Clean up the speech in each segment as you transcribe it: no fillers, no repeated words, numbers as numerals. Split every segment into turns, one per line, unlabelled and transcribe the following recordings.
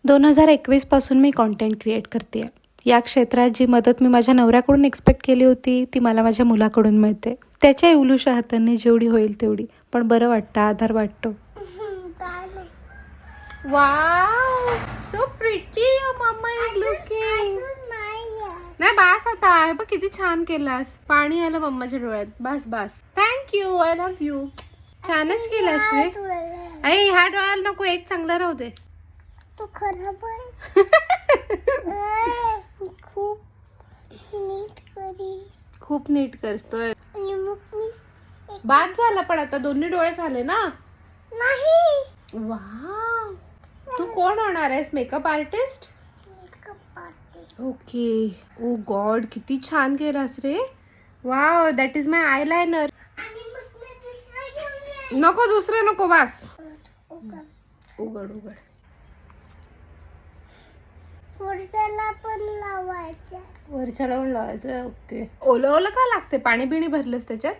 2021 पासून मी content create करते आहे. या क्षेत्रात जी मदत मी माझ्या नवऱ्याकडून एक्सपेक्ट केली होती ती मला माझ्या मुलाकडून मिळते. त्याच्या इवलूशा हातांनी जेवढी होईल तेवढी, पण बरं वाटतं, आधार वाटतो. Wow, so pretty mama is looking. नाही बास आता आहे बघ, किती छान केलास. पाणी आलं मम्माच्या डोळ्यात. बस बस, थँक्यू, आय लव्ह यू. छानच केलास रे. आई ह्या डोळ्याला नको, एक चांगला राहू दे.
तो खराब आहे.
खूप नीट करतोय.
आणि मग मी
बाद झाला, पण आता दोन्ही डोळे झाले ना.
नाही.
वाव, तू कोण होणार आहेस? Makeup artist?
Makeup artist.
Okay. Oh God, किती छान केलास रे. Wow, that is my eyeliner.
आणि मग मी दुसरा घेऊन येईन.
नको, दुसरं नको, बस. उघड उघड.
पुढच्याला पण लावायचं.
वरच्याला पण लावायचं. ओके. ओलं ओलं का लागते? पाणी बिणी भरलंस त्याच्यात?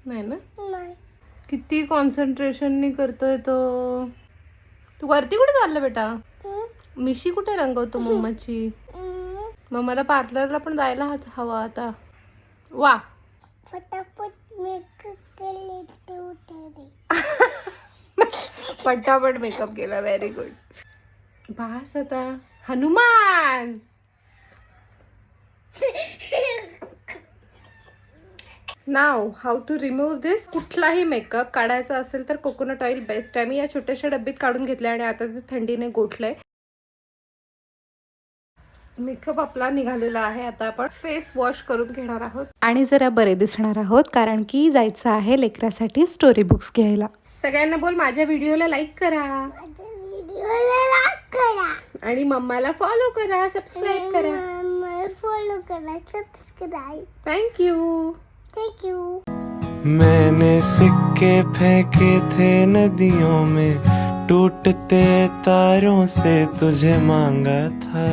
नाही ना.
नाही.
किती कॉन्सन्ट्रेशननी करतोय तो. तू वरती कुठे चाललं बेटा? मिशी कुठे रंगवतो मम्माची? मग मला पार्लरला पण जायला हवा आता. वा,
फटाफट मेकअप केले तू तरी.
पटापट मेकअप केला. Very good. बास आता. हनुमान. नाव हाऊ टू रिमूव्ह दिस. कुठलाही मेकअप काढायचा असेल तर कोकोनट ऑइल बेस्ट आहे. मी या छोट्याशा डब्बीत काढून घेतले आणि आता ते थंडीने गोठलंय. मेकअप आपला निघालेला आहे. आता आपण फेस वॉश करून घेणार आहोत आणि जरा बरे दिसणार आहोत, कारण की जायचं आहे लेकरासाठी स्टोरी बुक्स घ्यायला. सगळ्यांना बोल, माझ्या व्हिडिओला लाईक करा,
माझ्या व्हिडिओला लाईक करा
आणि मम्माला फॉलो करा, सबस्क्राईब करा.
मला फॉलो करा, सबस्क्राइब.
थँक्यू.
Thank you.
मैंने सिक्के फेंके थे नदियों में, टूटते तारों से तुझे मांगा था.